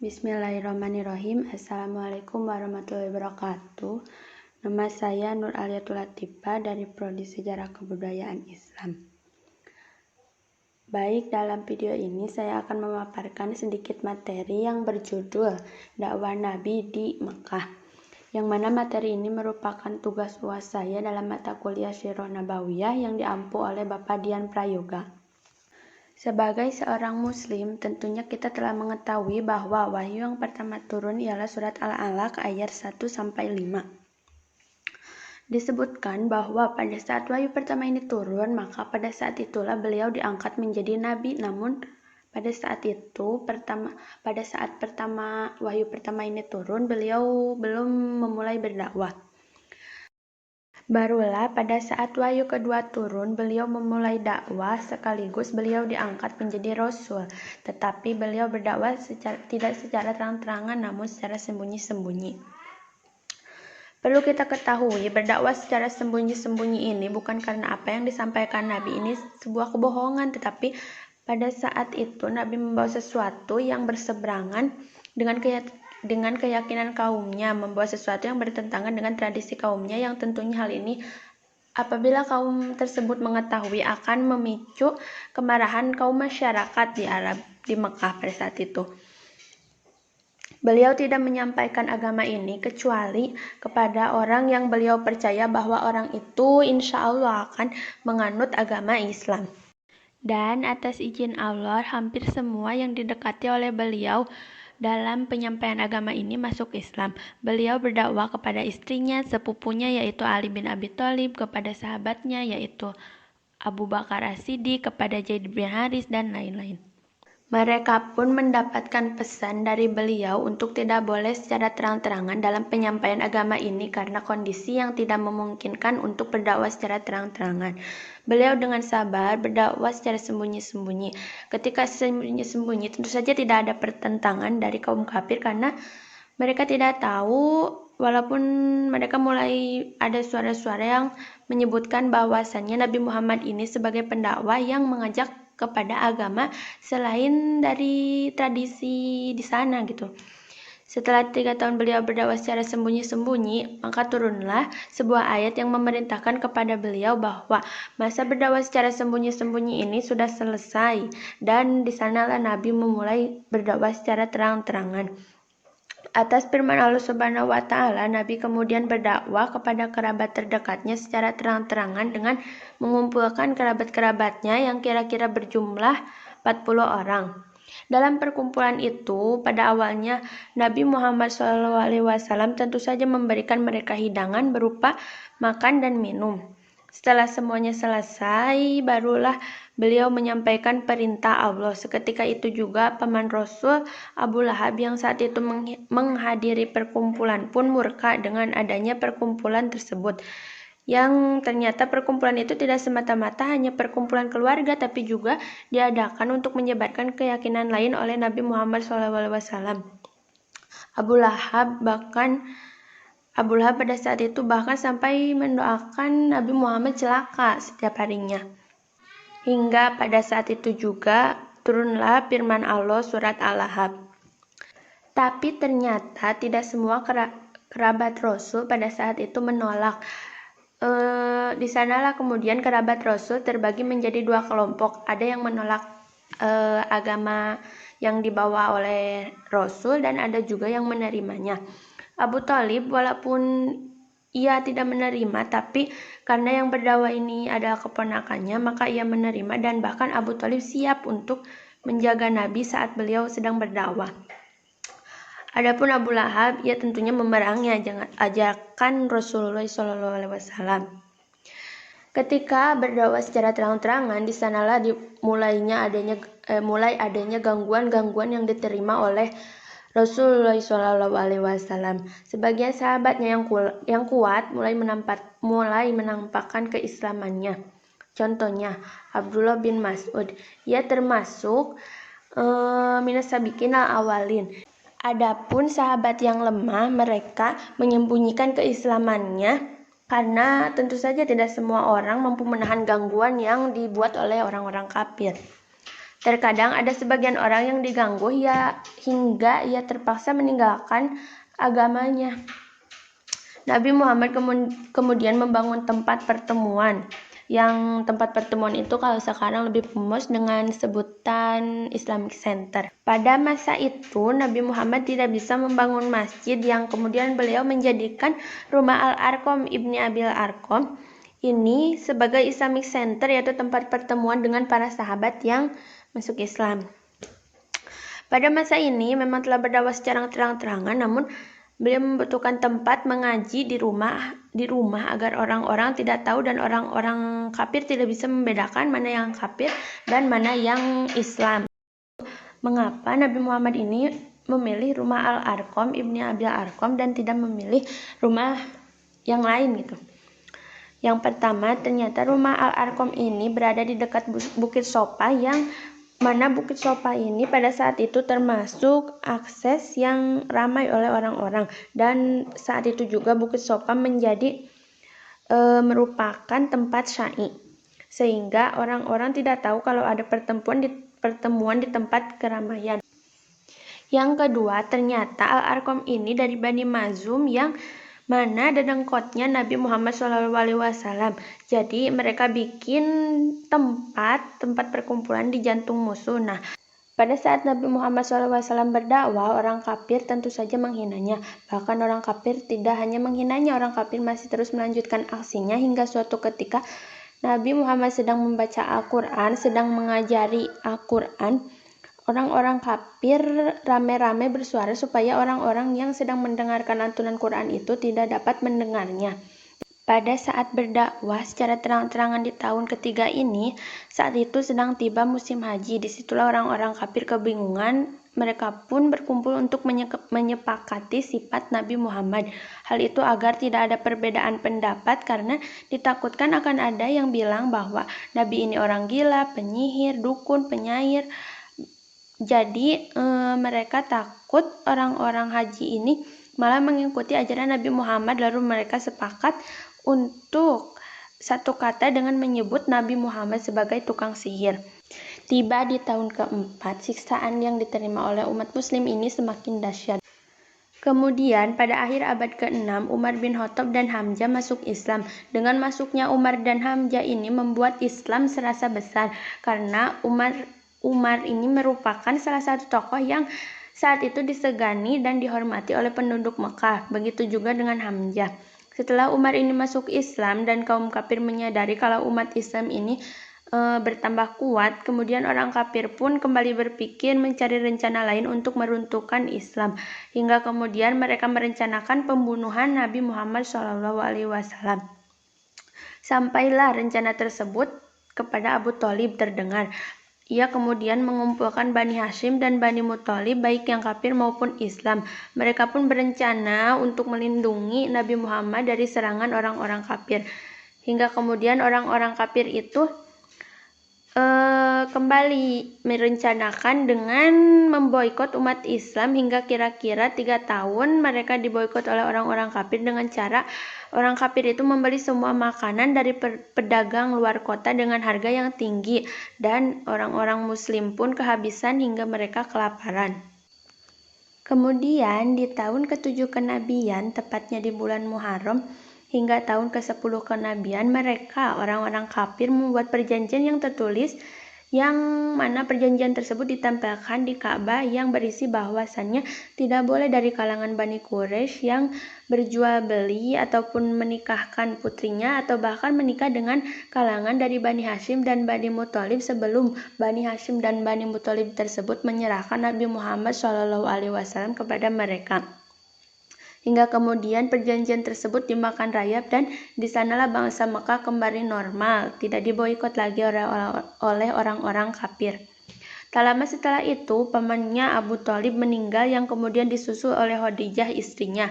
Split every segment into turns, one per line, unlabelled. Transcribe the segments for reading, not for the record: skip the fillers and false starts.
Bismillahirrahmanirrahim. Assalamualaikum warahmatullahi wabarakatuh. Nama saya Nur Aliatul Latifah dari Prodi Sejarah Kebudayaan Islam. Baik, dalam video ini saya akan memaparkan sedikit materi yang berjudul Dakwah Nabi di Mekah. Yang mana materi ini merupakan tugas UAS saya dalam mata kuliah Sirah Nabawiyah yang diampu oleh Bapak Dian Prayoga. Sebagai seorang muslim, tentunya kita telah mengetahui bahwa wahyu yang pertama turun ialah surat Al-Alaq ayat 1-5. Disebutkan bahwa pada saat wahyu pertama ini turun, maka pada saat itulah beliau diangkat menjadi nabi. Namun pada saat wahyu pertama ini turun, beliau belum memulai berdakwah. Barulah pada saat wahyu kedua turun, beliau memulai dakwah sekaligus beliau diangkat menjadi rasul. Tetapi beliau berdakwah tidak secara terang-terangan namun secara sembunyi-sembunyi. Perlu kita ketahui, berdakwah secara sembunyi-sembunyi ini bukan karena apa yang disampaikan Nabi ini sebuah kebohongan, tetapi pada saat itu Nabi membawa sesuatu yang berseberangan dengan keyakinan kaumnya, membawa sesuatu yang bertentangan dengan tradisi kaumnya, yang tentunya hal ini apabila kaum tersebut mengetahui akan memicu kemarahan kaum masyarakat di Mekah pada saat itu. Beliau tidak menyampaikan agama ini kecuali kepada orang yang beliau percaya bahwa orang itu insya Allah akan menganut agama Islam. Dan atas izin Allah, hampir semua yang didekati oleh beliau dalam penyampaian agama ini masuk Islam. Beliau berdakwah kepada istrinya, sepupunya yaitu Ali bin Abi Thalib, kepada sahabatnya yaitu Abu Bakar As-Siddiq, kepada Zaid bin Haris, dan lain-lain. Mereka pun mendapatkan pesan dari beliau untuk tidak boleh secara terang-terangan dalam penyampaian agama ini karena kondisi yang tidak memungkinkan untuk berdakwah secara terang-terangan. Beliau dengan sabar berdakwah secara sembunyi-sembunyi. Ketika sembunyi-sembunyi, tentu saja tidak ada pertentangan dari kaum kafir karena mereka tidak tahu, walaupun mereka mulai ada suara-suara yang menyebutkan bahwasannya Nabi Muhammad ini sebagai pendakwah yang mengajak kepada agama selain dari tradisi di sana gitu. Setelah 3 tahun beliau berdakwah secara sembunyi-sembunyi, maka turunlah sebuah ayat yang memerintahkan kepada beliau bahwa masa berdakwah secara sembunyi-sembunyi ini sudah selesai, dan di sanalah Nabi memulai berdakwah secara terang-terangan. Atas firman Allah Subhanahu wa Ta'ala, Nabi kemudian berdakwah kepada kerabat terdekatnya secara terang-terangan dengan mengumpulkan kerabat-kerabatnya yang kira-kira berjumlah 40 orang. Dalam perkumpulan itu, pada awalnya Nabi Muhammad SAW tentu saja memberikan mereka hidangan berupa makan dan minum. Setelah semuanya selesai, barulah beliau menyampaikan perintah Allah. Seketika itu juga paman Rasul, Abu Lahab, yang saat itu menghadiri perkumpulan pun murka dengan adanya perkumpulan tersebut. Yang ternyata perkumpulan itu tidak semata-mata hanya perkumpulan keluarga, tapi juga diadakan untuk menyebarkan keyakinan lain oleh Nabi Muhammad SAW. Abu Lahab pada saat itu bahkan sampai mendoakan Nabi Muhammad celaka setiap harinya. Hingga pada saat itu juga turunlah firman Allah surat Al-Ahzab. Tapi ternyata tidak semua kerabat Rasul pada saat itu menolak. Di sanalah kemudian kerabat Rasul terbagi menjadi 2 kelompok. Ada yang menolak agama yang dibawa oleh Rasul dan ada juga yang menerimanya. Abu Thalib walaupun ia tidak menerima, tapi karena yang berdakwah ini adalah keponakannya, maka ia menerima, dan bahkan Abu Thalib siap untuk menjaga Nabi saat beliau sedang berdakwah. Adapun Abu Lahab, ia tentunya memerangi ajakan Rasulullah SAW. Ketika berdakwah secara terang-terangan, di sanalah mulai adanya gangguan-gangguan yang diterima oleh Rasulullah SAW. Sebagian sahabatnya yang kuat mulai menampakkan keislamannya. Contohnya Abdullah bin Mas'ud, ia termasuk minas sabiqin al-awwalin. Adapun sahabat yang lemah, mereka menyembunyikan keislamannya karena tentu saja tidak semua orang mampu menahan gangguan yang dibuat oleh orang-orang kafir. Terkadang ada sebagian orang yang diganggu hingga ia terpaksa meninggalkan agamanya. Nabi Muhammad kemudian membangun tempat pertemuan. Yang tempat pertemuan itu kalau sekarang lebih famous dengan sebutan Islamic Center. Pada masa itu Nabi Muhammad tidak bisa membangun masjid yang kemudian beliau menjadikan rumah Al-Arqam Ibni Abil Arqam ini sebagai Islamic Center, yaitu tempat pertemuan dengan para sahabat yang masuk Islam. Pada masa ini memang telah berdakwah secara terang-terangan, namun beliau membutuhkan tempat mengaji di rumah agar orang-orang tidak tahu dan orang-orang kafir tidak bisa membedakan mana yang kafir dan mana yang Islam. Mengapa Nabi Muhammad ini memilih rumah Al-Arqam Ibni Abil Arqam dan tidak memilih rumah yang lain gitu? Yang pertama, ternyata rumah Al-Arqam ini berada di dekat Bukit Sofa, yang mana Bukit Sofa ini pada saat itu termasuk akses yang ramai oleh orang-orang, dan saat itu juga Bukit Sofa menjadi merupakan tempat syai, sehingga orang-orang tidak tahu kalau ada pertemuan di tempat keramaian. Yang kedua, ternyata Al-Arqam ini dari Bani Mazum yang mana dedengkotnya Nabi Muhammad SAW. Jadi mereka bikin tempat perkumpulan di jantung musuh. Nah, pada saat Nabi Muhammad SAW berdakwah, orang kafir tentu saja menghinanya. Bahkan orang kafir tidak hanya menghinanya, orang kafir masih terus melanjutkan aksinya hingga suatu ketika Nabi Muhammad sedang membaca Al-Quran, sedang mengajari Al-Quran. Orang-orang kafir rame-rame bersuara supaya orang-orang yang sedang mendengarkan lantunan Quran itu tidak dapat mendengarnya. Pada saat berdakwah secara terang-terangan di tahun ketiga ini, saat itu sedang tiba musim haji. Disitulah orang-orang kafir kebingungan. Mereka pun berkumpul untuk menyepakati sifat Nabi Muhammad. Hal itu agar tidak ada perbedaan pendapat, karena ditakutkan akan ada yang bilang bahwa Nabi ini orang gila, penyihir, dukun, penyair. Jadi mereka takut orang-orang haji ini malah mengikuti ajaran Nabi Muhammad, lalu mereka sepakat untuk satu kata dengan menyebut Nabi Muhammad sebagai tukang sihir. Tiba di tahun keempat, siksaan yang diterima oleh umat muslim ini semakin dahsyat. Kemudian pada akhir abad ke-6, Umar bin Khattab dan Hamzah masuk Islam. Dengan masuknya Umar dan Hamzah ini membuat Islam serasa besar, karena Umar ini merupakan salah satu tokoh yang saat itu disegani dan dihormati oleh penduduk Mekah. Begitu juga dengan Hamzah. Setelah Umar ini masuk Islam dan kaum kafir menyadari kalau umat Islam ini bertambah kuat, kemudian orang kafir pun kembali berpikir mencari rencana lain untuk meruntuhkan Islam, hingga kemudian mereka merencanakan pembunuhan Nabi Muhammad SAW. Sampailah rencana tersebut kepada Abu Thalib terdengar. Ia kemudian mengumpulkan Bani Hashim dan Bani Muthalib, baik yang kafir maupun Islam. Mereka pun berencana untuk melindungi Nabi Muhammad dari serangan orang-orang kafir. Hingga kemudian orang-orang kafir itu kembali merencanakan dengan memboikot umat Islam hingga kira-kira 3 tahun mereka diboikot oleh orang-orang kafir dengan cara orang kafir itu membeli semua makanan dari pedagang luar kota dengan harga yang tinggi, dan orang-orang muslim pun kehabisan hingga mereka kelaparan. Kemudian di tahun ke-7 kenabian, tepatnya di bulan Muharram, hingga tahun ke-10 kenabian, mereka orang-orang kafir membuat perjanjian yang tertulis, yang mana perjanjian tersebut ditempelkan di Ka'bah, yang berisi bahwasannya tidak boleh dari kalangan Bani Quraisy yang berjual beli ataupun menikahkan putrinya, atau bahkan menikah dengan kalangan dari Bani Hashim dan Bani Muthalib sebelum Bani Hashim dan Bani Muthalib tersebut menyerahkan Nabi Muhammad SAW kepada mereka. Hingga kemudian perjanjian tersebut dimakan rayap, dan di sanalah bangsa Mekah kembali normal, tidak diboikot lagi oleh orang-orang kafir. Tak lama setelah itu, pamannya Abu Thalib meninggal, yang kemudian disusul oleh Khadijah istrinya.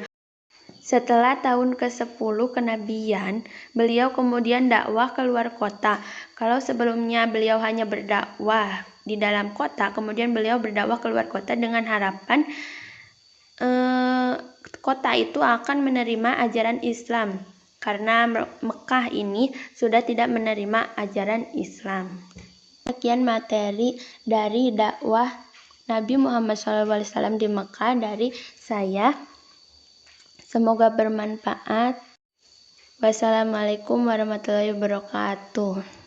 Setelah tahun ke-10 kenabian, beliau kemudian dakwah keluar kota. Kalau sebelumnya beliau hanya berdakwah di dalam kota, kemudian beliau berdakwah keluar kota dengan harapan kota itu akan menerima ajaran Islam, karena Mekah ini sudah tidak menerima ajaran Islam. Sekian materi dari dakwah Nabi Muhammad SAW di Mekah dari saya. Semoga bermanfaat. Wassalamualaikum warahmatullahi wabarakatuh.